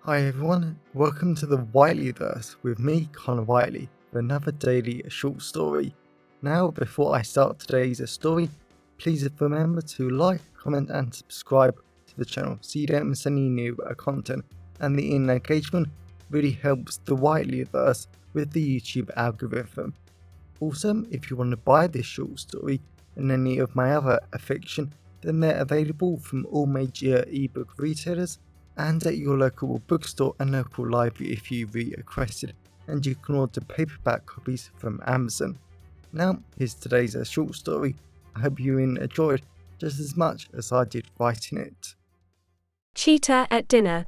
Hi everyone, welcome to the Whiteleyverse with me, Connor Whiteley, for another daily short story. Now, before I start today's story, please remember to like, comment and subscribe to the channel so you don't miss any new content, and the engagement really helps the Whiteleyverse with the YouTube algorithm. Also, if you want to buy this short story and any of my other fiction, then they're available from all major ebook retailers and at your local bookstore and local library if you requested, and you can order paperback copies from Amazon. Now, here's today's short story. I hope you enjoyed just as much as I did writing it. Cheetah at dinner.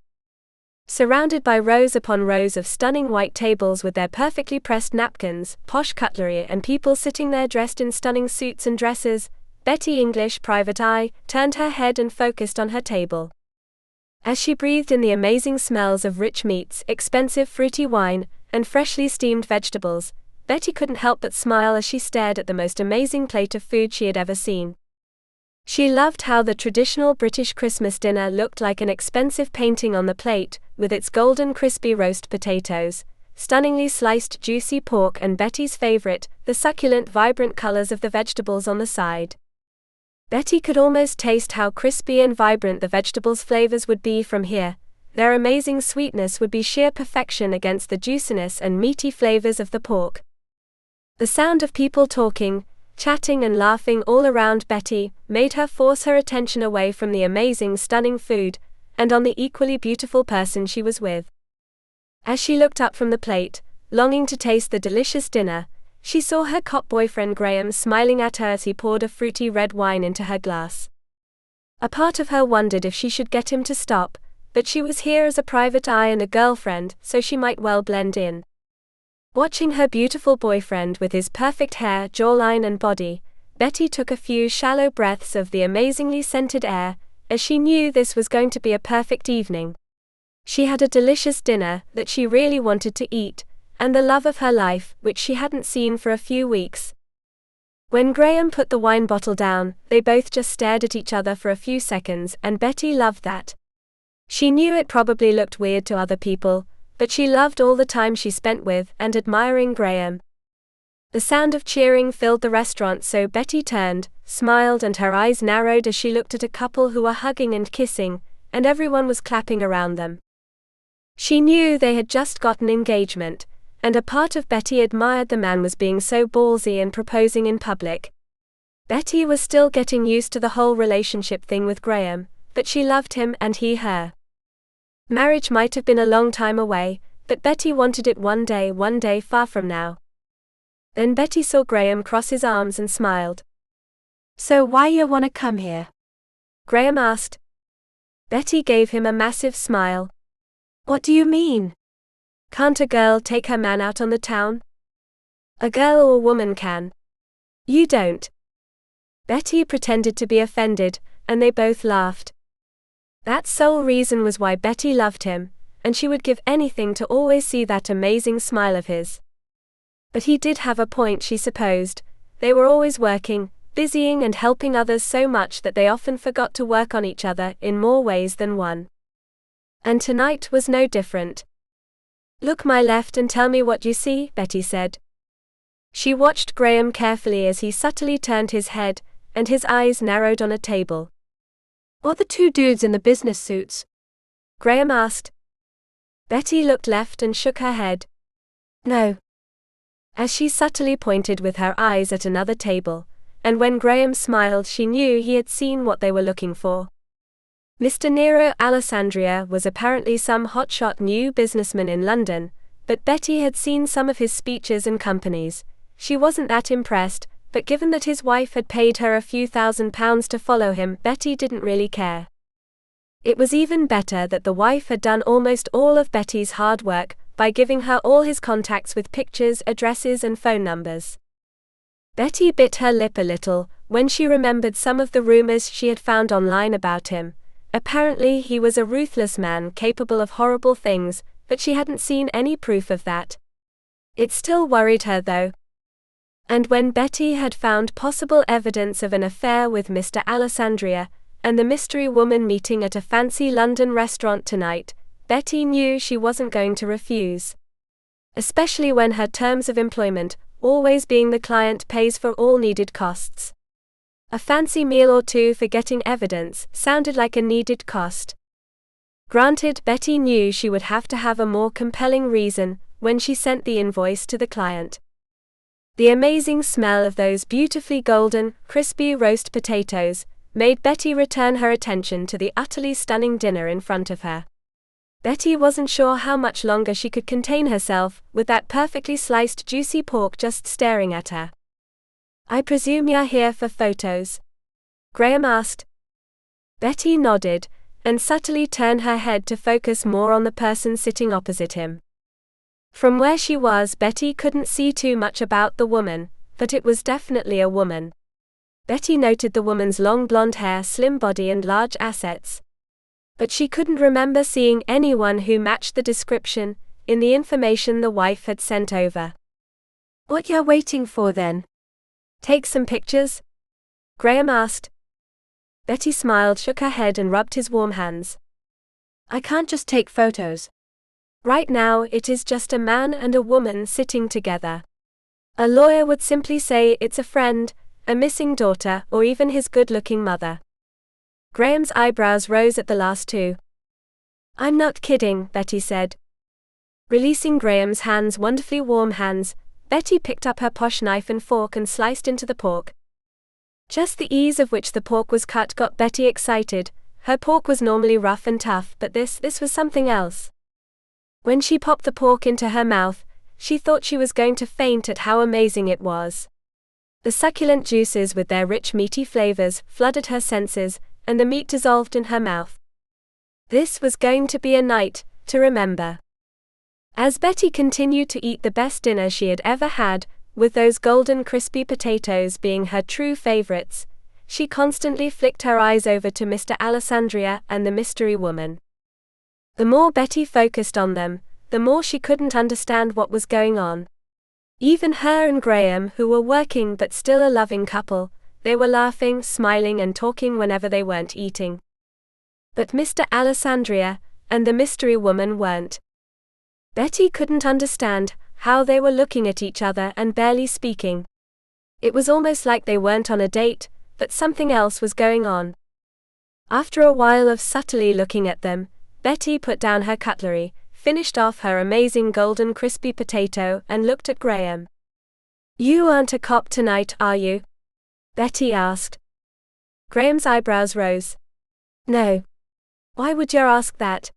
Surrounded by rows upon rows of stunning white tables with their perfectly pressed napkins, posh cutlery and people sitting there dressed in stunning suits and dresses, Bettie English, Private Eye, turned her head and focused on her table. As she breathed in the amazing smells of rich meats, expensive fruity wine, and freshly steamed vegetables, Bettie couldn't help but smile as she stared at the most amazing plate of food she had ever seen. She loved how the traditional British Christmas dinner looked like an expensive painting on the plate, with its golden crispy roast potatoes, stunningly sliced juicy pork and Bettie's favorite, the succulent vibrant colors of the vegetables on the side. Bettie could almost taste how crispy and vibrant the vegetables' flavors would be from here. Their amazing sweetness would be sheer perfection against the juiciness and meaty flavors of the pork. The sound of people talking, chatting and laughing all around Bettie made her force her attention away from the amazing stunning food, and on the equally beautiful person she was with. As she looked up from the plate, longing to taste the delicious dinner, she saw her cop boyfriend Graham smiling at her as he poured a fruity red wine into her glass. A part of her wondered if she should get him to stop, but she was here as a private eye and a girlfriend, so she might well blend in. Watching her beautiful boyfriend with his perfect hair, jawline and body, Bettie took a few shallow breaths of the amazingly scented air, as she knew this was going to be a perfect evening. She had a delicious dinner that she really wanted to eat, and the love of her life, which she hadn't seen for a few weeks. When Graham put the wine bottle down, they both just stared at each other for a few seconds, and Bettie loved that. She knew it probably looked weird to other people, but she loved all the time she spent with and admiring Graham. The sound of cheering filled the restaurant, so Bettie turned, smiled and her eyes narrowed as she looked at a couple who were hugging and kissing, and everyone was clapping around them. She knew they had just gotten engagement, and a part of Bettie admired the man was being so ballsy and proposing in public. Bettie was still getting used to the whole relationship thing with Graham, but she loved him and he her. Marriage might have been a long time away, but Bettie wanted it one day far from now. Then Bettie saw Graham cross his arms and smiled. "So why you wanna come here?" Graham asked. Bettie gave him a massive smile. "What do you mean? Can't a girl take her man out on the town?" "A girl or woman can. You don't." Bettie pretended to be offended, and they both laughed. That sole reason was why Bettie loved him, and she would give anything to always see that amazing smile of his. But he did have a point, she supposed. They were always working, busying and helping others so much that they often forgot to work on each other in more ways than one. And tonight was no different. "Look my left and tell me what you see," Bettie said. She watched Graham carefully as he subtly turned his head, and his eyes narrowed on a table. "What, the two dudes in the business suits?" Graham asked. Bettie looked left and shook her head. "No." As she subtly pointed with her eyes at another table, and when Graham smiled she knew he had seen what they were looking for. Mr. Nero Alessandria was apparently some hotshot new businessman in London, but Bettie had seen some of his speeches and companies. She wasn't that impressed, but given that his wife had paid her a few £1,000s to follow him, Bettie didn't really care. It was even better that the wife had done almost all of Bettie's hard work by giving her all his contacts with pictures, addresses and phone numbers. Bettie bit her lip a little when she remembered some of the rumors she had found online about him. Apparently he was a ruthless man capable of horrible things, but she hadn't seen any proof of that. It still worried her though. And when Bettie had found possible evidence of an affair with Mr. Alessandria, and the mystery woman meeting at a fancy London restaurant tonight, Betty knew she wasn't going to refuse. Especially when her terms of employment, always being the client pays for all needed costs. A fancy meal or two for getting evidence sounded like a needed cost. Granted, Betty knew she would have to have a more compelling reason when she sent the invoice to the client. The amazing smell of those beautifully golden, crispy roast potatoes made Betty return her attention to the utterly stunning dinner in front of her. Betty wasn't sure how much longer she could contain herself with that perfectly sliced juicy pork just staring at her. "I presume you're here for photos?" Graham asked. Betty nodded, and subtly turned her head to focus more on the person sitting opposite him. From where she was, Betty couldn't see too much about the woman, but it was definitely a woman. Betty noted the woman's long blonde hair, slim body and large assets. But she couldn't remember seeing anyone who matched the description in the information the wife had sent over. "What you're waiting for then? Take some pictures?" Graham asked. Betty smiled, shook her head and rubbed his warm hands. "I can't just take photos. Right now it is just a man and a woman sitting together. A lawyer would simply say it's a friend, a missing daughter, or even his good-looking mother." Graham's eyebrows rose at the last two. "I'm not kidding," Betty said. Releasing Graham's wonderfully warm hands, Betty picked up her posh knife and fork and sliced into the pork. Just the ease of which the pork was cut got Betty excited. Her pork was normally rough and tough, but this was something else. When she popped the pork into her mouth, she thought she was going to faint at how amazing it was. The succulent juices with their rich meaty flavors flooded her senses, and the meat dissolved in her mouth. This was going to be a night to remember. As Betty continued to eat the best dinner she had ever had, with those golden crispy potatoes being her true favorites, she constantly flicked her eyes over to Mr. Alessandria and the mystery woman. The more Betty focused on them, the more she couldn't understand what was going on. Even her and Graham, who were working but still a loving couple, they were laughing, smiling and talking whenever they weren't eating. But Mr. Alessandria and the mystery woman weren't. Betty couldn't understand how they were looking at each other and barely speaking. It was almost like they weren't on a date, but something else was going on. After a while of subtly looking at them, Betty put down her cutlery, finished off her amazing golden crispy potato and looked at Graham. "You aren't a cop tonight, are you?" Betty asked. Graham's eyebrows rose. "No. Why would you ask that?"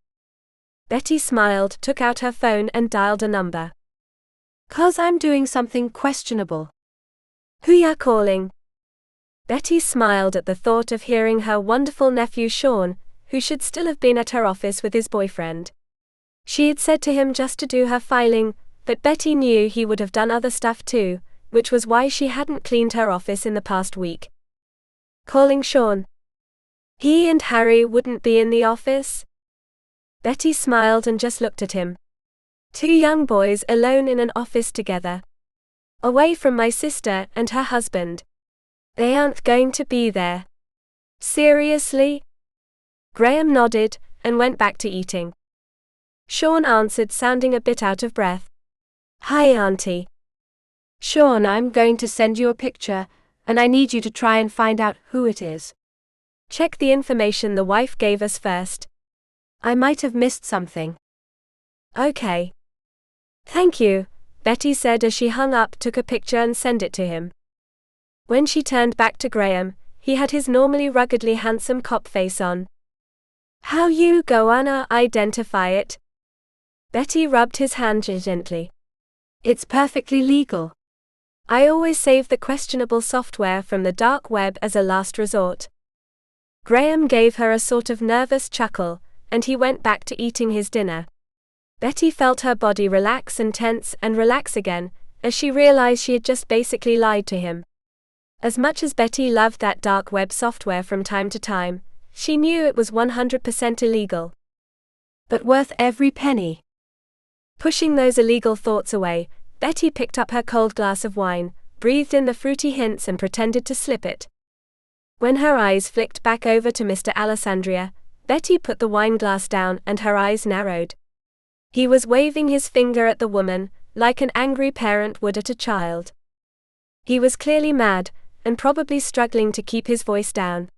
Betty smiled, took out her phone and dialed a number. "'Cause I'm doing something questionable." "Who ya calling?" Betty smiled at the thought of hearing her wonderful nephew Sean, who should still have been at her office with his boyfriend. She had said to him just to do her filing, but Betty knew he would have done other stuff too, which was why she hadn't cleaned her office in the past week. "Calling Sean. He and Harry wouldn't be in the office?" Betty smiled and just looked at him. "Two young boys alone in an office together. Away from my sister and her husband. They aren't going to be there." "Seriously?" Graham nodded and went back to eating. Sean answered, sounding a bit out of breath. "Hi, Auntie." "Sean, I'm going to send you a picture, and I need you to try and find out who it is. Check the information the wife gave us first. I might have missed something." "Okay. Thank you," Betty said as she hung up, took a picture and sent it to him. When she turned back to Graham, he had his normally ruggedly handsome cop face on. "How you gonna identify it?" Betty rubbed his hand gently. "It's perfectly legal. I always save the questionable software from the dark web as a last resort." Graham gave her a sort of nervous chuckle, and he went back to eating his dinner. Betty felt her body relax and tense and relax again, as she realized she had just basically lied to him. As much as Betty loved that dark web software from time to time, she knew it was 100% illegal. But worth every penny. Pushing those illegal thoughts away, Betty picked up her cold glass of wine, breathed in the fruity hints and pretended to slip it. When her eyes flicked back over to Mr. Alessandria, Betty put the wineglass down and her eyes narrowed. He was waving his finger at the woman, like an angry parent would at a child. He was clearly mad, and probably struggling to keep his voice down.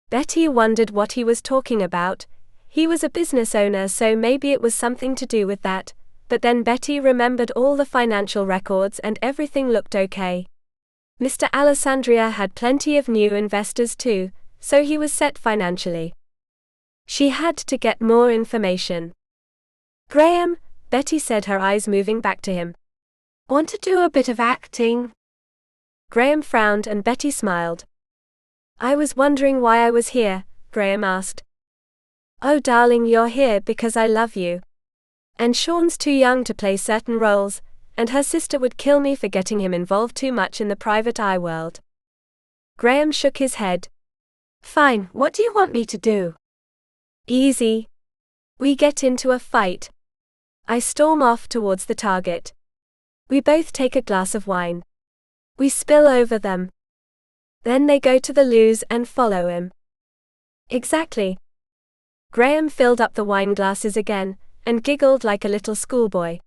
Betty wondered what he was talking about. He was a business owner, so maybe it was something to do with that, but then Betty remembered all the financial records and everything looked okay. Mr. Alessandria had plenty of new investors too, so he was set financially. She had to get more information. "Graham," Betty said, her eyes moving back to him. "Want to do a bit of acting?" Graham frowned and Betty smiled. "I was wondering why I was here," Graham asked. "Oh darling, you're here because I love you. And Sean's too young to play certain roles, and her sister would kill me for getting him involved too much in the private eye world." Graham shook his head. "Fine, what do you want me to do?" "Easy. We get into a fight. I storm off towards the target. We both take a glass of wine. We spill over them. Then they go to the loos and follow him." "Exactly." Graham filled up the wine glasses again, and giggled like a little schoolboy.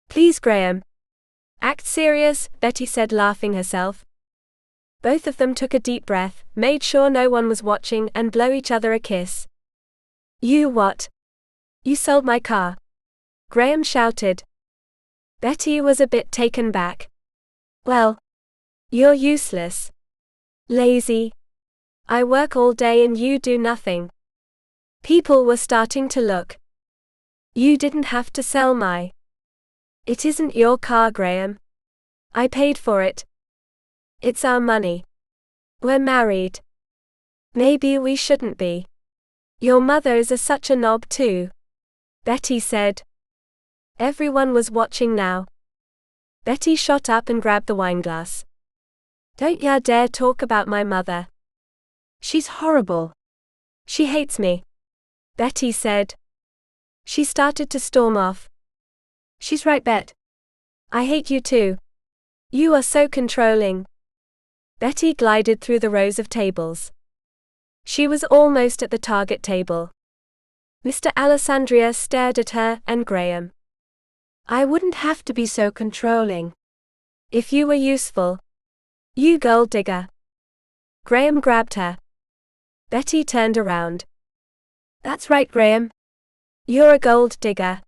"Please, Graham. Act serious," Betty said, laughing herself. Both of them took a deep breath, made sure no one was watching, and blow each other a kiss. "You what? You sold my car," Graham shouted. Betty was a bit taken back. "Well, you're useless. Lazy. I work all day and you do nothing." People were starting to look. "You didn't have to sell my..." "It isn't your car, Graham. I paid for it. It's our money. We're married. Maybe we shouldn't be. Your mother is such a knob too," Betty said. Everyone was watching now. Betty shot up and grabbed the wineglass. "Don't ya dare talk about my mother. She's horrible. She hates me," Betty said. She started to storm off. "She's right, Bet. I hate you too. You are so controlling." Betty glided through the rows of tables. She was almost at the target table. Mr. Alessandria stared at her and Graham. "I wouldn't have to be so controlling. If you were useful. You gold digger." Graham grabbed her. Betty turned around. "That's right, Graham. You're a gold digger.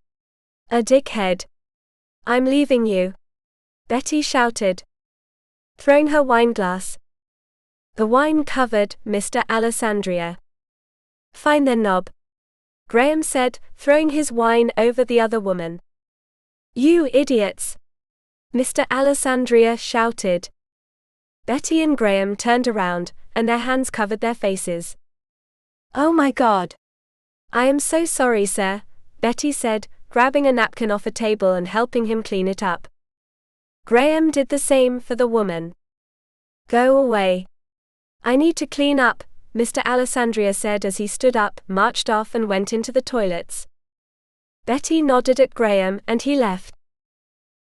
A dickhead. I'm leaving you," Betty shouted, throwing her wineglass. The wine covered Mr. Alessandria. "Fine then, knob," Graham said, throwing his wine over the other woman. "You idiots," Mr. Alessandria shouted. Betty and Graham turned around, and their hands covered their faces. "Oh my God. I am so sorry, sir," Betty said, grabbing a napkin off a table and helping him clean it up. Graham did the same for the woman. "Go away. I need to clean up," Mr. Alessandria said as he stood up, marched off and went into the toilets. Betty nodded at Graham and he left.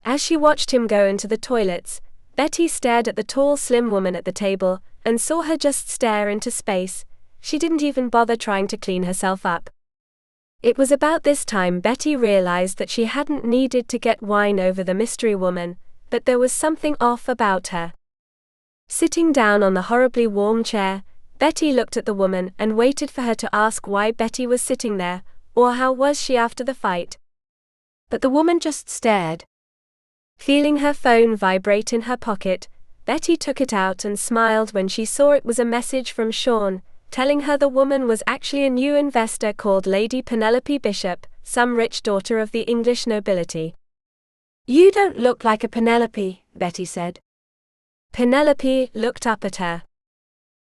As she watched him go into the toilets, Betty stared at the tall, slim woman at the table, and saw her just stare into space. She didn't even bother trying to clean herself up. It was about this time Betty realized that she hadn't needed to get wine over the mystery woman, but there was something off about her. Sitting down on the horribly warm chair, Betty looked at the woman and waited for her to ask why Betty was sitting there, or how was she after the fight. But the woman just stared. Feeling her phone vibrate in her pocket, Betty took it out and smiled when she saw it was a message from Sean, telling her the woman was actually a new investor called Lady Penelope Bishop, some rich daughter of the English nobility. "You don't look like a Penelope," Betty said. Penelope looked up at her.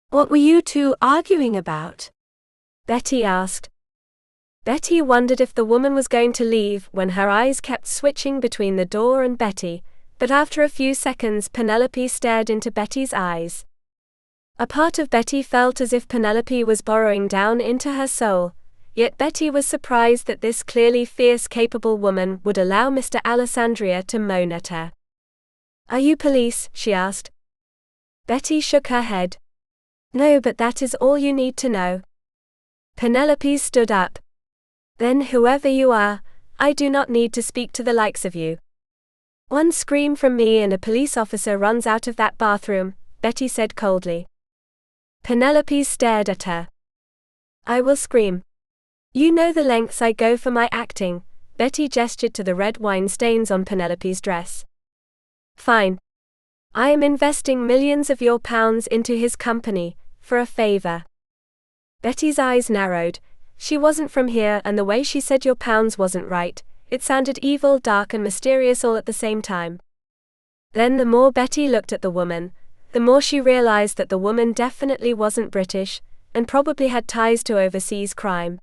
"What were you two arguing about?" Betty asked. Betty wondered if the woman was going to leave when her eyes kept switching between the door and Betty, but after a few seconds Penelope stared into Betty's eyes. A part of Betty felt as if Penelope was burrowing down into her soul, yet Betty was surprised that this clearly fierce, capable woman would allow Mr. Alessandria to moan at her. "Are you police?" she asked. Betty shook her head. "No, but that is all you need to know." Penelope stood up. Then whoever you are, I do not need to speak to the likes of you. One scream from me and a police officer runs out of that bathroom, Betty said coldly. Penelope stared at her. I will scream. You know the lengths I go for my acting, Betty gestured to the red wine stains on Penelope's dress. Fine. I am investing millions of your pounds into his company, for a favor. Betty's eyes narrowed. She wasn't from here, and the way she said your pounds wasn't right. It sounded evil, dark and mysterious all at the same time. Then the more Betty looked at the woman, the more she realized that the woman definitely wasn't British, and probably had ties to overseas crime.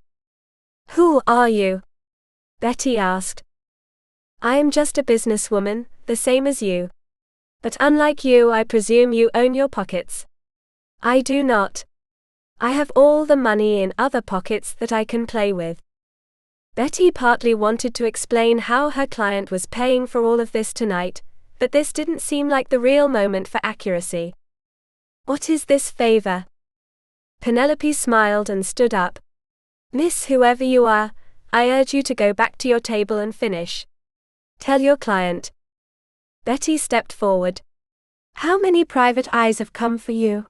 Who are you? Betty asked. I am just a businesswoman, the same as you. But unlike you, I presume you own your pockets. I do not. I have all the money in other pockets that I can play with. Betty partly wanted to explain how her client was paying for all of this tonight, but this didn't seem like the real moment for accuracy. What is this favor? Penelope smiled and stood up. Miss, whoever you are, I urge you to go back to your table and finish. Tell your client. Betty stepped forward. How many private eyes have come for you?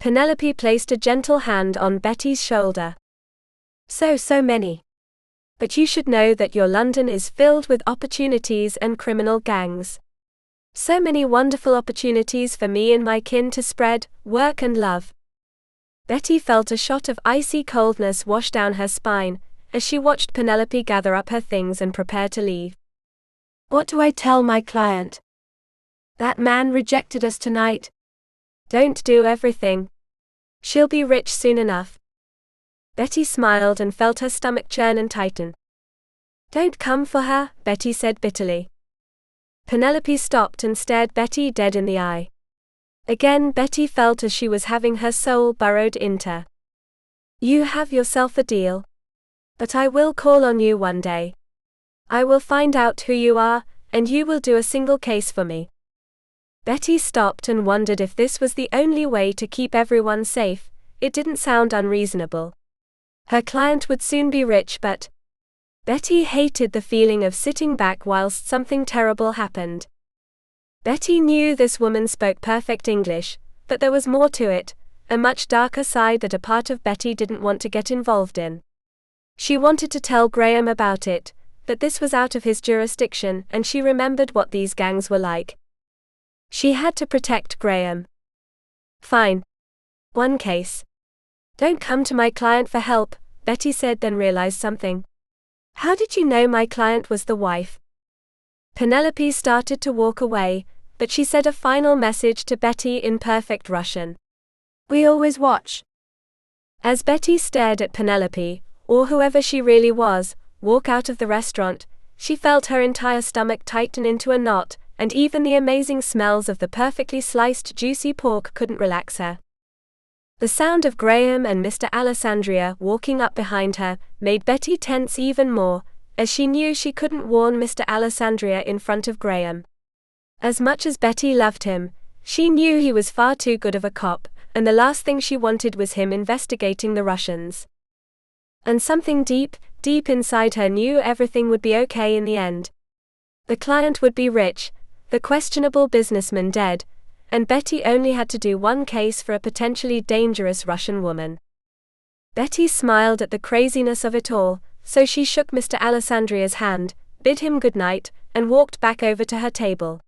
Penelope placed a gentle hand on Betty's shoulder. So many. But you should know that your London is filled with opportunities and criminal gangs. So many wonderful opportunities for me and my kin to spread, work and love. Betty felt a shot of icy coldness wash down her spine, as she watched Penelope gather up her things and prepare to leave. What do I tell my client? That man rejected us tonight. Don't do everything. She'll be rich soon enough. Betty smiled and felt her stomach churn and tighten. Don't come for her, Betty said bitterly. Penelope stopped and stared Betty dead in the eye. Again Betty felt as she was having her soul burrowed into. You have yourself a deal. But I will call on you one day. I will find out who you are, and you will do a single case for me. Betty stopped and wondered if this was the only way to keep everyone safe. It didn't sound unreasonable. Her client would soon be rich, but Betty hated the feeling of sitting back whilst something terrible happened. Betty knew this woman spoke perfect English, but there was more to it, a much darker side that a part of Betty didn't want to get involved in. She wanted to tell Graham about it, but this was out of his jurisdiction, and she remembered what these gangs were like. She had to protect Graham. Fine. One case. Don't come to my client for help, Betty said, then realized something. How did you know my client was the wife? Penelope started to walk away, but she said a final message to Betty in perfect Russian. We always watch. As Betty stared at Penelope, or whoever she really was, walk out of the restaurant, she felt her entire stomach tighten into a knot, and even the amazing smells of the perfectly sliced juicy pork couldn't relax her. The sound of Graham and Mr. Alessandria walking up behind her made Betty tense even more, as she knew she couldn't warn Mr. Alessandria in front of Graham. As much as Betty loved him, she knew he was far too good of a cop, and the last thing she wanted was him investigating the Russians. And something deep inside her knew everything would be okay in the end. The client would be rich, the questionable businessman dead, and Betty only had to do one case for a potentially dangerous Russian woman. Betty smiled at the craziness of it all, so she shook Mr. Alessandria's hand, bid him good night, and walked back over to her table.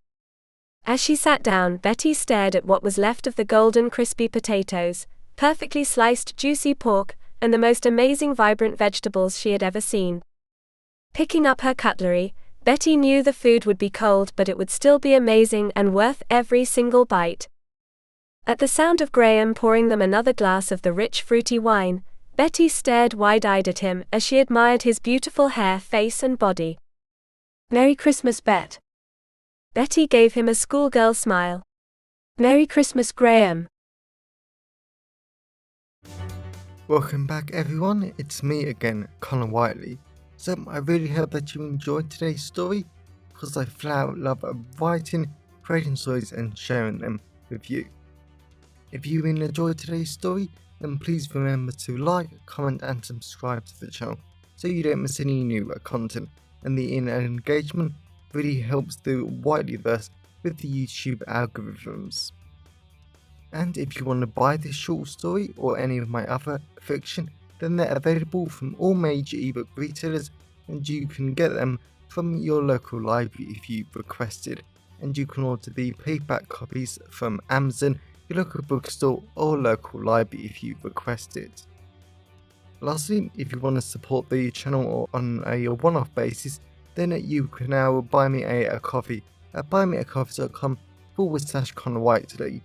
As she sat down, Betty stared at what was left of the golden crispy potatoes, perfectly sliced juicy pork, and the most amazing vibrant vegetables she had ever seen. Picking up her cutlery, Betty knew the food would be cold, but it would still be amazing and worth every single bite. At the sound of Graham pouring them another glass of the rich fruity wine, Betty stared wide-eyed at him as she admired his beautiful hair, face and body. Merry Christmas, Bet. Betty gave him a schoolgirl smile. Merry Christmas, Graham. Welcome back everyone, it's me again, Connor Whiteley. So I really hope that you enjoyed today's story, because I flat out love writing, creating stories and sharing them with you. If you really enjoyed today's story, then please remember to like, comment and subscribe to the channel so you don't miss any new content, and the engagement really helps the Whiteleyverse with the YouTube algorithms. And if you want to buy this short story or any of my other fiction, then they're available from all major ebook retailers, and you can get them from your local library if you requested, and you can order the paperback copies from Amazon, your local bookstore or local library if you request it. Lastly, if you want to support the channel on a one-off basis, then you can now buy me a coffee at buymeacoffee.com/ConnorWhiteley.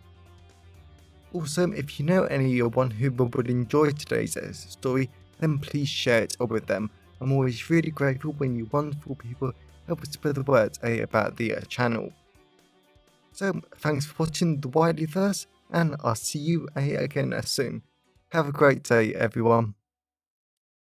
Also, if you know anyone who would enjoy today's story, then please share it with them. I'm always really grateful when you wonderful people help spread the word about the channel. So, thanks for watching the Whiteleyverse, and I'll see you again soon. Have a great day, everyone.